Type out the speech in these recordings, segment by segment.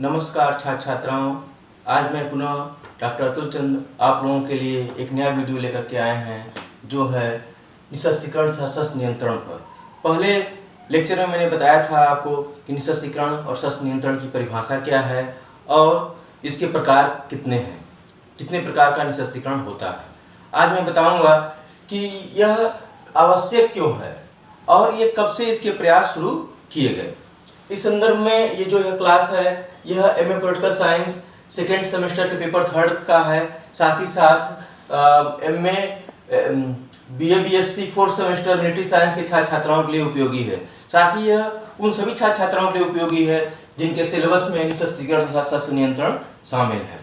नमस्कार छात्र छात्राओं। आज मैं पुनः डॉक्टर अतुल चंद आप लोगों के लिए एक नया वीडियो लेकर के आए हैं, जो है निःशस्त्रीकरण तथा शस्त्र नियंत्रण पर। पहले लेक्चर में मैंने बताया था आपको कि निःशस्त्रीकरण और शस्त्र नियंत्रण की परिभाषा क्या है और इसके प्रकार कितने हैं, कितने प्रकार का निःशस्त्रीकरण होता है। आज मैं बताऊंगा कि यह आवश्यक क्यों है और ये कब से इसके प्रयास शुरू किए गए। इस संदर्भ में ये जो यह क्लास है, यह MA political science second semester के पेपर 3 का है। साथ ही साथ MA BA BSc 4th semester military science के छात्र छात्राओं के लिए उपयोगी है। साथ ही यह उन सभी छात्र छात्राओं के लिए उपयोगी है जिनके सिलेबस में निःशस्त्रीकरण तथा शस्त्र नियंत्रण शामिल है।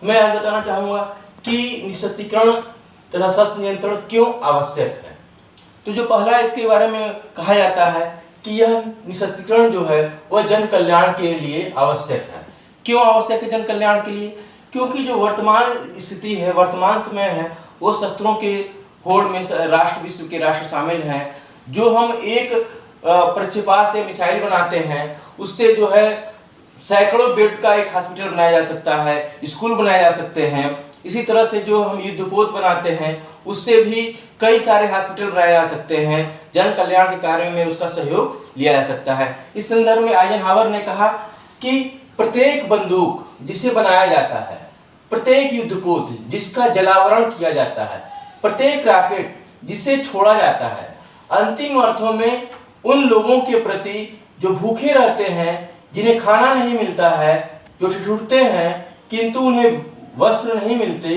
मैं आज बताना चाहूँगा कि निःशस्त्रीकरण तथा शस्त्र नियंत्रण क्यों आवश्यक है। तो जो पहला इसके बारे में कहा जाता है कि यह निःशस्त्रीकरण जो है वह जन कल्याण के लिए आवश्यक है। क्यों आवश्यक है जन कल्याण के लिए? क्योंकि जो वर्तमान स्थिति है, वर्तमान समय है, वो शस्त्रों के होड़ में राष्ट्र, विश्व के राष्ट्र शामिल हैं। जो हम एक प्रक्षेपा से मिसाइल बनाते हैं, उससे जो है सैकड़ों बेड का एक हॉस्पिटल बनाया जा सकता है, स्कूल बनाए जा सकते हैं। इसी तरह से जो हम युद्धपोत बनाते हैं, उससे भी कई सारे हॉस्पिटल बनाए जा सकते हैं। जन कल्याण के कार्यों में उसका सहयोग लिया जा सकता है। इस संदर्भ में आइजनहावर ने कहा कि प्रत्येक बंदूक जिसे बनाया जाता है, प्रत्येक युद्धपोत जिसका जलावरण किया जाता है, प्रत्येक रॉकेट जिसे छोड़ा जाता है, अंतिम अर्थों में उन लोगों के प्रति जो भूखे रहते हैं, जिन्हें खाना नहीं मिलता है, जो ठिठुरते हैं किंतु उन्हें वस्त्र नहीं मिलते,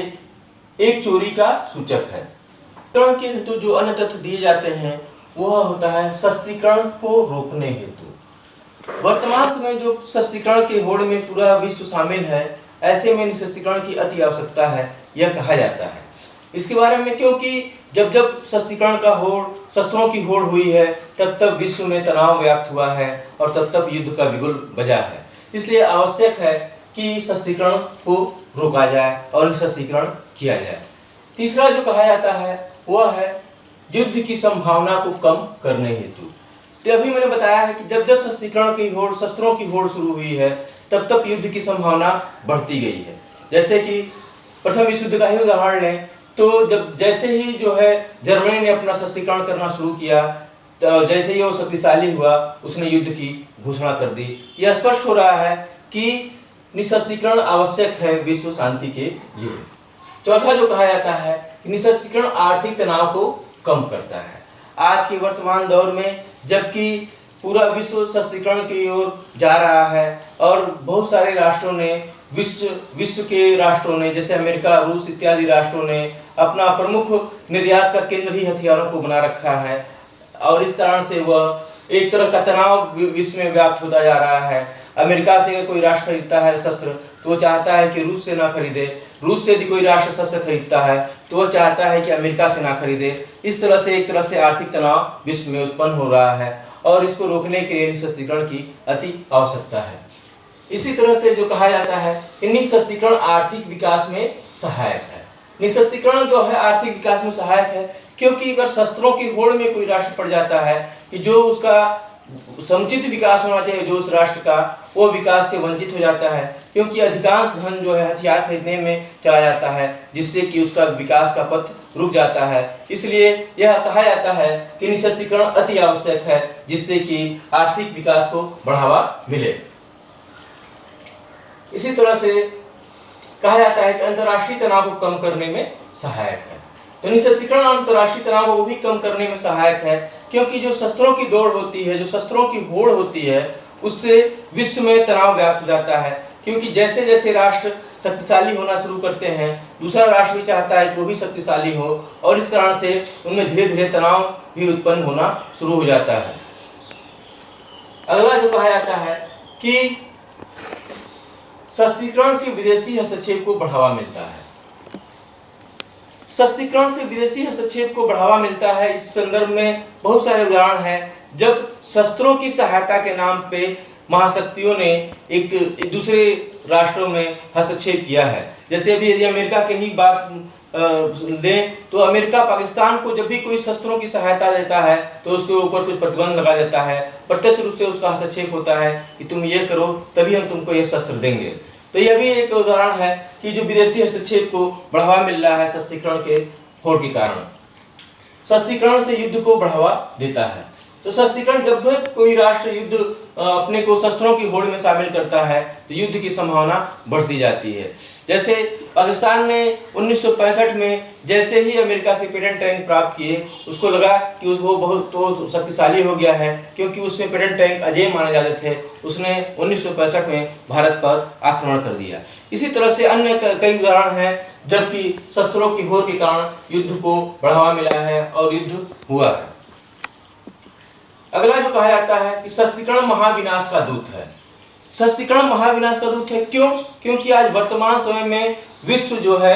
एक चोरी का सूचक है। शस्त्रीकरण के हेतु जो अन्य तथ्य दिए जाते हैं वह होता है शस्त्रीकरण को रोकने हेतु। वर्तमान समय जो शस्त्रीकरण के होड़ में पूरा विश्व शामिल है, ऐसे में निःशस्त्रीकरण की अति आवश्यकता है, यह कहा जाता है। इसके बारे में क्योंकि जब जब शस्त्रीकरण का होड़, शस्त्रों की होड़ हुई है, तब तब विश्व में तनाव व्याप्त हुआ है और तब तब युद्ध का बिगुल बजा है। इसलिए आवश्यक है कि शस्त्रीकरण को रोका जाए और निःशस्त्रीकरण किया जाए। तीसरा जो कहा जाता है वह है युद्ध की संभावना को कम करने हेतु। तो अभी मैंने बताया है कि जब जब शस्त्रीकरण की होड़, शस्त्रों की होड़ शुरू हुई है, तब तब युद्ध की संभावना बढ़ती गई है। जैसे कि प्रथम विश्व युद्ध का ही उदाहरण लें तो जब जैसे ही जो है जर्मनी ने अपना शस्त्रीकरण करना शुरू किया, तो जैसे ही वो शक्तिशाली हुआ, उसने युद्ध की घोषणा कर दी। यह स्पष्ट हो रहा है कि निःशस्त्रीकरण आवश्यक है विश्व शांति के लिए। चौथा जो कहा जाता है कि निःशस्त्रीकरण आर्थिक तनाव को कम करता है। आज के वर्तमान दौर में जबकि पूरा विश्व शस्त्रीकरण की ओर जा रहा है और बहुत सारे राष्ट्रों ने, विश्व के राष्ट्रों ने, जैसे अमेरिका, रूस इत्यादि राष्ट्रों ने अपना प्रमुख निर्यात का केंद्र ही हथियारों को बना रखा है और इस कारण से वह एक तरह का तनाव विश्व में व्याप्त होता जा रहा है। अमेरिका से अगर कोई राष्ट्र खरीदता है शस्त्र तो वो चाहता है कि रूस से ना खरीदे, रूस से यदि कोई राष्ट्र शस्त्र खरीदता है तो वह चाहता है कि अमेरिका से ना खरीदे। इस तरह से एक तरह से आर्थिक तनाव विश्व में उत्पन्न हो रहा है और इसको रोकने के लिए निःशस्त्रीकरण की अति आवश्यकता है। इसी तरह से जो कहा जाता है कि निःशस्त्रीकरण आर्थिक विकास में सहायक है। निःशस्त्रीकरण जो है आर्थिक विकास में सहायक है क्योंकि अगर शस्त्रों की होड़ में कोई राष्ट्र पड़ जाता है कि जो उसका समुचित विकास होना चाहिए, जो उस राष्ट्र का, वो विकास से वंचित हो जाता है क्योंकि अधिकांश धन जो है हथियार खरीदने में चला जाता है, जिससे कि उसका विकास का पथ रुक जाता है। इसलिए यह कहा जाता है कि निःशस्त्रीकरण अति आवश्यक है, जिससे कि आर्थिक विकास को बढ़ावा मिले। इसी तरह से कहा जाता है कि अंतर्राष्ट्रीय तनाव को कम करने में सहायक है। तो निःशस्त्रीकरण अंतर्राष्ट्रीय तनाव को भी कम करने में सहायक है क्योंकि जो शस्त्रों की दौड़ होती है, जो शस्त्रों की होड़ होती है, उससे विश्व में तनाव व्याप्त हो जाता है क्योंकि जैसे जैसे राष्ट्र शक्तिशाली होना शुरू करते हैं, दूसरा राष्ट्र भी चाहता है कि वो भी शक्तिशाली हो और इस कारण से उनमें धीरे धीरे तनाव भी उत्पन्न होना शुरू हो जाता है। अगला जो कहा जाता है कि शस्त्रीकरण से विदेशी हस्तक्षेप को बढ़ावा मिलता है। शस्त्रीकरण से विदेशी हस्तक्षेप को बढ़ावा मिलता है। इस संदर्भ में बहुत सारे उदाहरण हैं जब शस्त्रों की सहायता के नाम पे महाशक्तियों ने एक दूसरे राष्ट्रों में हस्तक्षेप किया है। जैसे अभी यदि अमेरिका के ही बात दें तो अमेरिका पाकिस्तान को जब भी कोई शस्त्रों की सहायता देता है तो उसके ऊपर कुछ प्रतिबंध लगा देता है, प्रत्यक्ष रूप से उसका हस्तक्षेप होता है कि तुम ये करो तभी हम तुमको ये शस्त्र देंगे। तो यह भी एक उदाहरण है कि जो विदेशी हस्तक्षेप को बढ़ावा मिल रहा है सशक्तिकरण के होड़ के कारण। सशक्तिकरण से युद्ध को बढ़ावा देता है। तो सशक्तिकरण जब भी कोई राष्ट्र युद्ध अपने को शस्त्रों की होड़ में शामिल करता है तो युद्ध की संभावना बढ़ती जाती है। जैसे पाकिस्तान ने 1965 में जैसे ही अमेरिका से पेटेंट टैंक प्राप्त किए, उसको लगा कि वो बहुत तो शक्तिशाली हो गया है, क्योंकि उसमें पेटेंट टैंक अजेय माने जाते थे। उसने 1965 में भारत पर आक्रमण कर दिया। इसी तरह से अन्य कई उदाहरण हैं जबकि शस्त्रों की होड़ के कारण युद्ध को बढ़ावा मिला है और युद्ध हुआ है। अगला जो कहा जाता है कि सशक्तिकरण महाविनाश का दूत है। सशक्तिकरण महाविनाश का दूत है क्यों? क्योंकि आज वर्तमान समय में विश्व जो है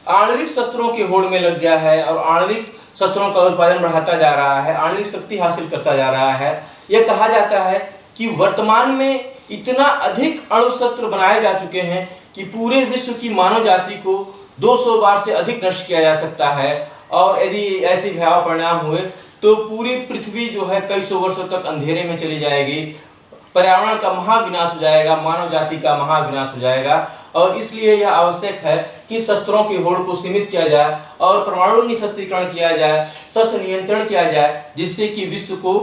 आणविक शस्त्रों के होड़ में लग गया है और आणविक शस्त्रों का उत्पादन बढ़ाता जा रहा है, आणविक शक्ति हासिल करता जा रहा है। यह कहा जाता है कि वर्तमान में इतना अधिक अणु शस्त्र बनाए जा चुके हैं कि पूरे विश्व की मानव जाति को 200 बार से अधिक नष्ट किया जा सकता है, और यदि ऐसे भयावह परिणाम हुए तो पूरी पृथ्वी जो है कई सौ वर्षों तक अंधेरे में चली जाएगी, पर्यावरण का महाविनाश हो जाएगा, मानव जाति का महाविनाश हो जाएगा। और इसलिए यह आवश्यक है कि शस्त्रों की होड़ को सीमित किया जाए और परमाणु निशस्त्रीकरण किया जाए, शस्त्र नियंत्रण किया जाए, जिससे कि विश्व को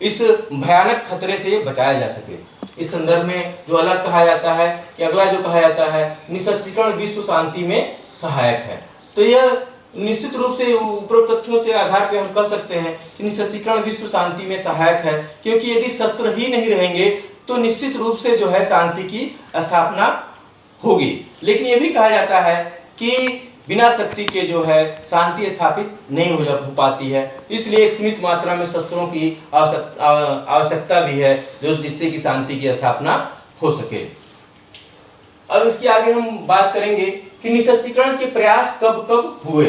इस भयानक खतरे से बचाया जा सके। इस संदर्भ में जो अलग कहा जाता है कि अगला जो कहा जाता है निशस्त्रीकरण विश्व शांति में सहायक है। तो यह निश्चित रूप से उपरोक्त तथ्यों से आधार पे हम कह सकते हैं कि निशस्त्रीकरण विश्व शांति में सहायक है, क्योंकि यदि शस्त्र ही नहीं रहेंगे तो निश्चित रूप से जो है शांति की स्थापना होगी। लेकिन यह भी कहा जाता है कि बिना शक्ति के जो है शांति स्थापित नहीं हो पाती है, इसलिए एक सीमित मात्रा में शस्त्रों की आवश्यकता भी है जो जिससे कि शांति की स्थापना हो सके। अब इसके आगे हम बात करेंगे कि निशस्त्रीकरण के प्रयास कब कब हुए।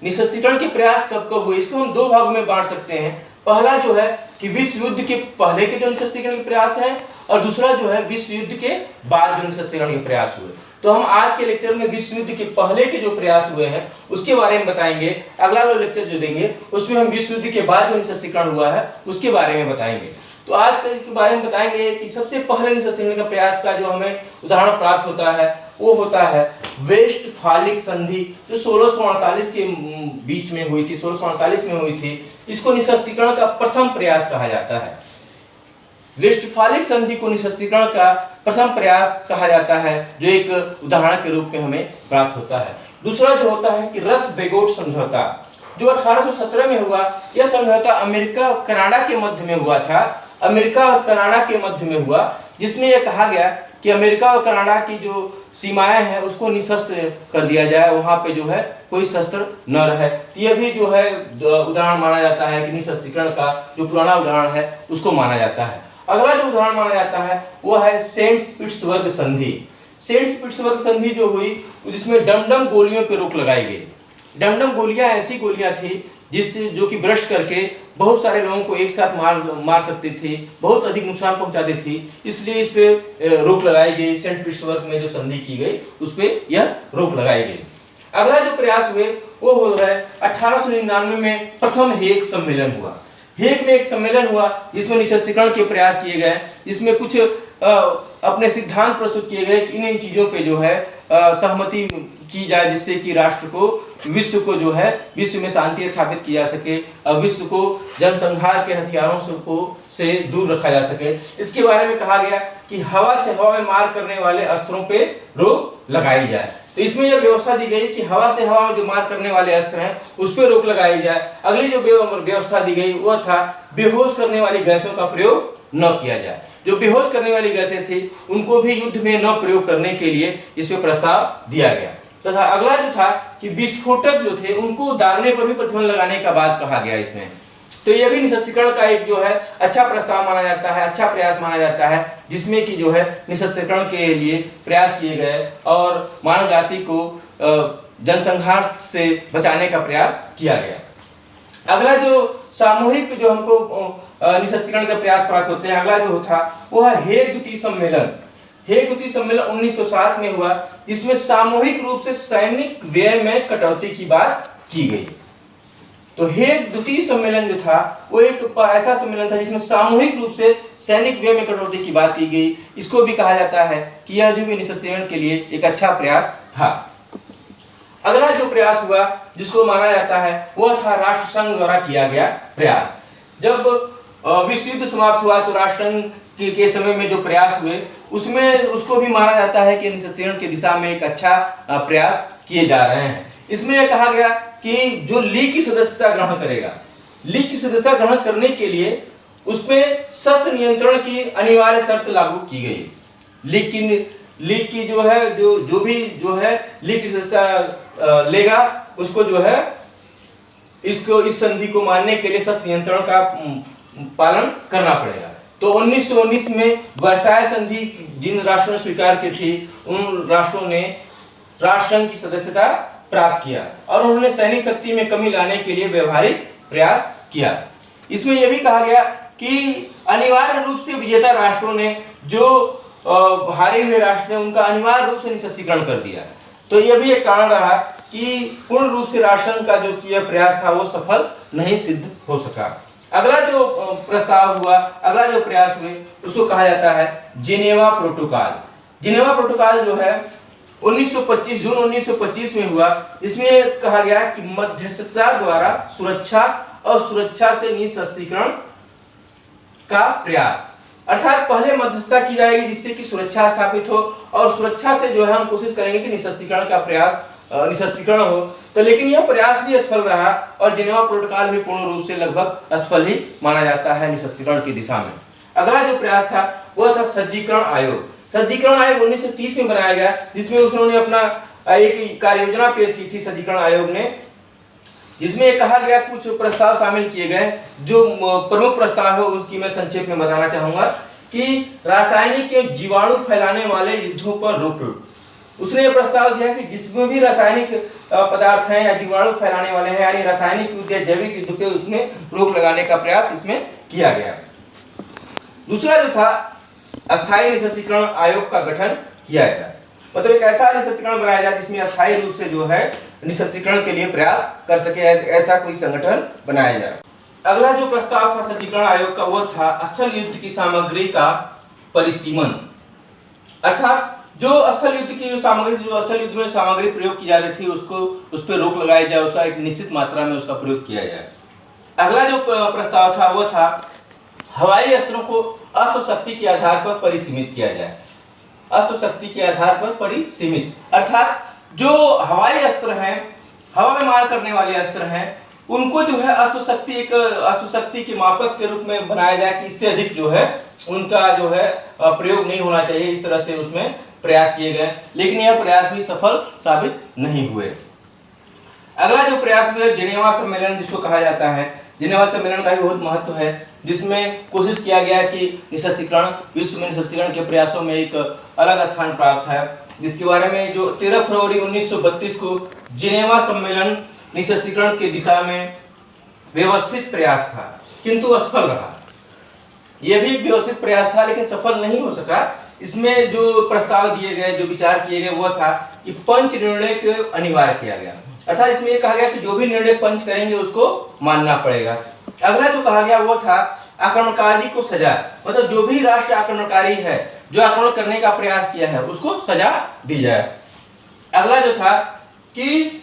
निशस्त्रीकरण के प्रयास कब कब हुए, इसको हम दो भागों में बांट सकते हैं। पहला जो है कि विश्व युद्ध के पहले के जो निशस्त्रीकरण के प्रयास है, और दूसरा जो है विश्व युद्ध के बाद जो निशस्त्रीकरण के प्रयास हुए। तो हम आज के लेक्चर में विश्व युद्ध के पहले के जो प्रयास हुए हैं उसके बारे में बताएंगे। अगला जो लेक्चर जो देंगे उसमें हम विश्व युद्ध के बाद जो निशस्त्रीकरण हुआ है उसके बारे में बताएंगे। तो आज के बारे में बताएंगे कि सबसे पहले निशस्त्रीकरण का प्रयास का जो हमें उदाहरण प्राप्त होता है वो होता है वेस्टफालिक संधि, जो 1648 के बीच में हुई थी, 1648 में हुई थी। इसको निशस्त्रीकरण का प्रथम प्रयास कहा जाता है। वेस्टफालिक संधि को निशस्त्रीकरण का प्रथम प्रयास कहा जाता है, जो एक उदाहरण के रूप में हमें प्राप्त होता है। दूसरा जो होता है कि रस-बेगोट समझौता, जो 1817 में हुआ। यह समझौता अमेरिका और कनाडा के मध्य में हुआ था, अमेरिका और कनाडा के मध्य में हुआ, जिसमें यह कहा गया कि अमेरिका और कनाडा की जो सीमाएं हैं उसको निशस्त्र कर दिया जाए, वहां पे जो है कोई शस्त्र न रहे। यह भी जो है उदाहरण माना जाता है कि निशस्त्रीकरण का जो पुराना उदाहरण है उसको माना जाता है। अगला जो उदाहरण माना जाता है वो है सेंट पीटर्सबर्ग संधि। सेंट पीटर्सबर्ग संधि जो हुई जिसमें डमडम गोलियों पर रोक लगाई गई। डमडम गोलियां ऐसी गोलियां थी जो कि ब्रश करके बहुत सारे लोगों को एक साथ मार सकती थी, बहुत अधिक नुकसान पहुंचाती थी, इसलिए इस पे रोक लगाई गई। सेंट पीटर्सबर्ग में जो संधि की गई उस पे यह रोक लगाई गई। अगला जो प्रयास हुए वो हो रहा है 1899 में प्रथम हेग सम्मेलन हुआ। हेग में एक सम्मेलन हुआ जिसमें निशस्त्रीकरण के प्रयास किए गए, जिसमें कुछ अपने सिद्धांत प्रस्तुत किए गए कि इन चीजों पे जो है सहमति की जाए, जिससे कि राष्ट्र को विश्व को जो है विश्व में शांति स्थापित की जा सके और विश्व को जनसंहार के हथियारों से दूर रखा जा सके। इसके बारे में कहा गया कि हवा से हवा में मार करने वाले अस्त्रों पे रोक लगाई जाए। तो इसमें यह व्यवस्था दी गई कि हवा से हवा में जो मार करने वाले अस्त्र हैं उस पर रोक लगाई जाए। अगली जो व्यवस्था दी गई वह था बेहोश करने वाली गैसों का प्रयोग न किया जाए। जो बेहोश करने वाली गैसें थी उनको भी युद्ध में न प्रयोग करने के लिए इस पे प्रस्ताव दिया गया। तथा अगला जो था कि विस्फोटक जो थे उनको दागने पर भी प्रतिबंध लगाने का बात कहा गया इसमें। तो यह भी निशस्त्रीकरण का एक जो है अच्छा प्रस्ताव माना जाता है, अच्छा प्रयास माना जाता है, जिसमें कि जो है निशस्त्रीकरण के लिए प्रयास किए गए और मानव जाति को जनसंहार से बचाने का प्रयास किया गया। अगला जो सामूहिक जो हमको निशस्त्रीकरण का प्रयास प्राप्त होते हैं, अगला जो था वो है हेग द्वितीय सम्मेलन। हेग द्वितीय सम्मेलन 1907 में हुआ, जिसमें सामूहिक रूप से सैनिक व्यय में कटौती की बात की गई। तो हेग द्वितीय सम्मेलन जो था वो एक ऐसा सम्मेलन था जिसमें सामूहिक रूप से सैनिक व्यय में कटौती की बात की गई। इसको भी कहा जाता है कि यह जो भी निःशस्त्रीकरण के लिए एक अच्छा प्रयास था। अगला जो प्रयास हुआ जिसको माना जाता है वह था राष्ट्रसंघ द्वारा किया गया प्रयास। जब विश्व युद्ध समाप्त हुआ तो राष्ट्रसंघ के समय में जो प्रयास हुए उसमें उसको भी माना जाता है कि निःशस्त्रीकरण की दिशा में एक अच्छा प्रयास किए जा रहे हैं। इसमें यह कहा गया कि जो लीग की सदस्यता ग्रहण करेगा, लीग की सदस्यता ग्रहण करने के लिए उसमें शस्त्र नियंत्रण की अनिवार्य शर्त लागू की गई। लीग की जो है जो भी लीग की सदस्यता लेगा उसको जो है इस संधि को मानने के लिए शस्त्र नियंत्रण का पालन करना पड़ेगा। तो 1919 में वर्साय संधि जिन राष्ट्रों ने स्वीकार की थी उन राष्ट्रों ने राष्ट्रसंघ की सदस्यता प्राप्त किया और उन्होंने सैनिक शक्ति में कमी लाने के लिए व्यवहारिक प्रयास किया। इसमें यह भी कहा गया कि अनिवार्य रूप से विजेता राष्ट्रों ने जो हारे हुए राष्ट्र ने उनका अनिवार्य रूप से निःशस्त्रीकरण कर दिया। तो यह भी एक कारण रहा कि पूर्ण रूप से राष्ट्रसंघ का जो किया प्रयास था वो सफल नहीं सिद्ध हो सका। अगला जो प्रस्ताव हुआ, अगला जो प्रयास हुए उसको कहा जाता है जिनेवा प्रोटोकॉल। जिनेवा प्रोटोकॉल जो है 1925 जून 1925 में हुआ। इसमें कहा गया कि मध्यस्थता द्वारा सुरक्षा और सुरक्षा से निःशस्त्रीकरण का प्रयास, अर्थात पहले मध्यस्थता की जाएगी जिससे कि सुरक्षा स्थापित हो और सुरक्षा से जो है हम कोशिश करेंगे कि निःशस्त्रीकरण हो। तो लेकिन यह प्रयास भी असफल रहा और जिनेवा प्रोटोकॉल भी पूर्ण रूप से लगभग असफल ही माना जाता है निःशस्त्रीकरण की दिशा में। अगला जो प्रयास था वह था सज्जीकरण आयोग। सज्जीकरण आयोग 1930 में बनाया गया, जिसमें उन्होंने अपना एक कार्य योजना पेश की थी सज्जीकरण आयोग ने, जिसमें कहा गया कुछ प्रस्ताव शामिल किए गए। जो प्रमुख प्रस्ताव है उसकी मैं संक्षेप में बताना चाहूंगा कि रासायनिक जीवाणु फैलाने वाले युद्धों पर रोक। उसने यह प्रस्ताव दिया कि जिसमें भी रासायनिक पदार्थ हैं या जीवाणु फैलाने वाले हैं यानी रासायनिक युद्ध या जैविक युद्ध पे उसमें रोक लगाने का प्रयास इसमें किया गया। दूसरा जो था अस्थायी निःशस्त्रीकरण आयोग का गठन किया गया, मतलब एक ऐसा निःशस्त्रीकरण बनाया जाए जिसमें अस्थायी रूप से जो है निःशस्त्रीकरण के लिए प्रयास कर सके, ऐसा कोई संगठन बनाया जाए। अगला जो प्रस्ताव था सज्जीकरण आयोग का वो था स्थल युद्ध की सामग्री का परिसीमन, अर्थात जो स्थल युद्ध की जो स्थल युद्ध में सामग्री प्रयोग की जा रही थी उसको उस पर रोक लगाई जाए, उसका एक निश्चित मात्रा में उसका प्रयोग किया जाए। अगला जो प्रस्ताव था वो था हवाई अस्त्रों को अस्त्र शक्ति के आधार पर परिसीमित किया जाए। अस्त्र शक्ति के आधार पर परिसीमित, अर्थात जो हवाई अस्त्र हैं, हवा में मार करने वाले अस्त्र हैं, उनको जो है अस्त्र शक्ति के मापक के रूप में बनाया जाए कि इससे अधिक जो है उनका जो है प्रयोग नहीं होना चाहिए। इस तरह से उसमें प्रयास किए गए, लेकिन यह प्रयास भी सफल साबित नहीं हुए। अगला जो प्रयास हुआ जिनेवा सम्मेलन जिसको कहा जाता है, जिनेवा सम्मेलन का भी बहुत महत्व है, जिसमें कोशिश किया गया कि निःशस्त्रीकरण विश्व में निःशस्त्रीकरण के प्रयासों में एक अलग स्थान प्राप्त है, जिसके बारे में जो 13 फरवरी 1932 को जिनेवा सम्मेलन निःशस्त्रीकरण की दिशा में व्यवस्थित प्रयास था किंतु असफल रहा। यह भी एक व्यवस्थित प्रयास था लेकिन सफल नहीं हो सका। इसमें जो प्रस्ताव दिए गए, जो विचार किए गए वो था कि पंच निर्णय को अनिवार्य किया गया, अर्थात इसमें यह कहा गया कि जो भी निर्णय पंच करेंगे उसको मानना पड़ेगा। अगला जो कहा गया वो था आक्रमणकारी को सजा, मतलब जो भी राष्ट्र आक्रमणकारी है, जो आक्रमण करने का प्रयास किया है उसको सजा दी जाए। अगला जो था कि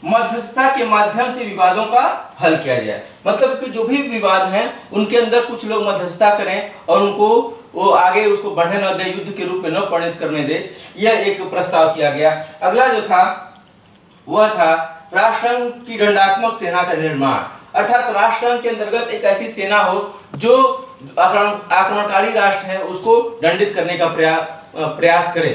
मध्यस्थता के माध्यम से विवादों का हल किया जाए, मतलब कि जो भी विवाद हैं उनके अंदर कुछ लोग मध्यस्थता करें और उनको वो आगे उसको बढ़ने न दे, युद्ध के रूप में न परिणत करने दे, यह एक प्रस्ताव किया गया। अगला जो था वह था राष्ट्रसंघ की दंडात्मक सेना का निर्माण, अर्थात राष्ट्रसंघ के अंतर्गत एक ऐसी सेना हो जो आक्रमणकारी राष्ट्र है उसको दंडित करने का प्रयास करे।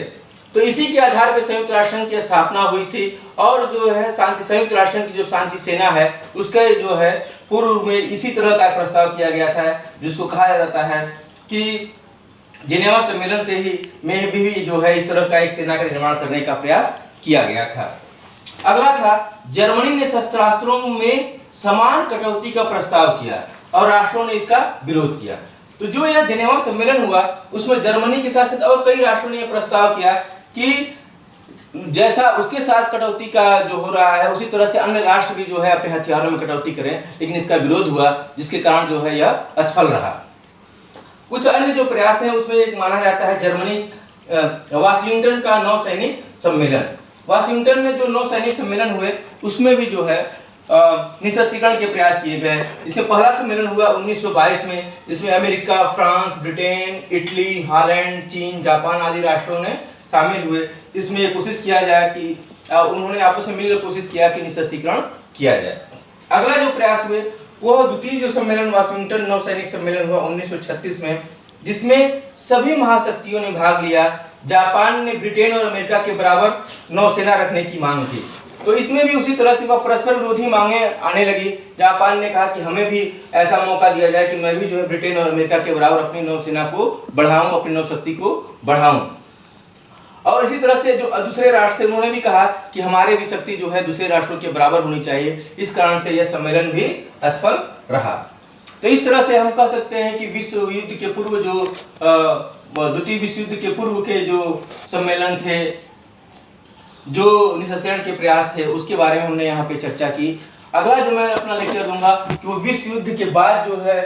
तो इसी के आधार पर संयुक्त राष्ट्र संघ की स्थापना हुई थी और जो है संयुक्त राष्ट्र संघ की जो शांति सेना है उसके जो है पूर्व में इसी तरह का प्रस्ताव किया गया था, जिसको कहा जाता है कि जिनेवा सम्मेलन से ही में भी जो है इस तरह का एक सेना का निर्माण करने का प्रयास किया गया था। अगला था जर्मनी ने शस्त्रास्त्रों में समान कटौती का प्रस्ताव किया और राष्ट्रों ने इसका विरोध किया। तो जो यह जेनेवा सम्मेलन हुआ उसमें जर्मनी के साथ साथ और कई राष्ट्रों ने यह प्रस्ताव किया कि जैसा उसके साथ कटौती का जो हो रहा है उसी तरह से अन्य राष्ट्र भी जो है अपने हथियारों में कटौती करें, लेकिन इसका विरोध हुआ जिसके कारण जो है यह असफल रहा। कुछ अन्य जो प्रयास हैं उसमें एक माना जाता है जर्मनी वाशिंगटन का नौसैनिक सम्मेलन। वाशिंगटन में जो नौसैनिक सम्मेलन हुए उसमें भी जो है निशस्त्रीकरण के प्रयास किए गए। इसमें पहला सम्मेलन हुआ 1922 में, जिसमें America, France, Britain, Italy, Holland, चीन, जापान आदि राष्ट्रों ने शामिल हुए। इसमें ये कोशिश किया जाए कि उन्होंने आपस में मिलकर कोशिश किया कि निशस्त्रीकरण किया जाए। अगला जो प्रयास हुए वो द्वितीय जो सम्मेलन वाशिंगटन नौसैनिक सम्मेलन हुआ 1936 में, जिसमें सभी महाशक्तियों ने भाग लिया। जापान ने ब्रिटेन और अमेरिका के बराबर नौसेना रखने की मांग की, तो इसमें भी उसी तरह से वह परस्पर विरोधी मांगे आने लगी। जापान ने कहा कि हमें भी ऐसा मौका दिया जाए कि मैं भी जो है ब्रिटेन और अमेरिका के बराबर अपनी नौसेना को बढ़ाऊं, अपनी नौशक्ति को बढ़ाऊं। और इसी तरह से जो दूसरे राष्ट्र थे उन्होंने भी कहा कि हमारे भी शक्ति जो है दूसरे राष्ट्रों के बराबर होनी चाहिए। इस कारण से यह सम्मेलन भी असफल रहा। तो इस तरह से हम कह सकते हैं कि विश्व युद्ध के पूर्व जो द्वितीय विश्व युद्ध के पूर्व के जो सम्मेलन थे, जो निशस्त्रीकरण के प्रयास थे, उसके बारे में हमने यहाँ पे चर्चा की। अगला जो मैं अपना लेक्चर दूंगा कि वो विश्व युद्ध के बाद जो है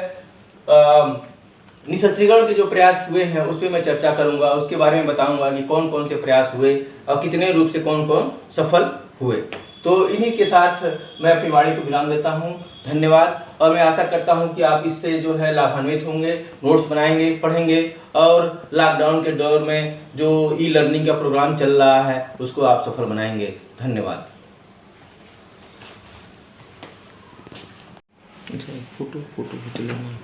निशस्त्रीकरण के जो प्रयास हुए हैं उस पर मैं चर्चा करूंगा। उसके बारे में बताऊंगा कि कौन कौन से प्रयास हुए और कितने रूप से कौन कौन सफल हुए। तो इन्हीं के साथ मैं अपनी वाणी को विराम देता हूं। धन्यवाद। और मैं आशा करता हूं कि आप इससे जो है लाभान्वित होंगे, नोट्स बनाएंगे, पढ़ेंगे और लॉकडाउन के दौर में जो ई लर्निंग का प्रोग्राम चल रहा है उसको आप सफल बनाएंगे। धन्यवाद। फोटो लेना।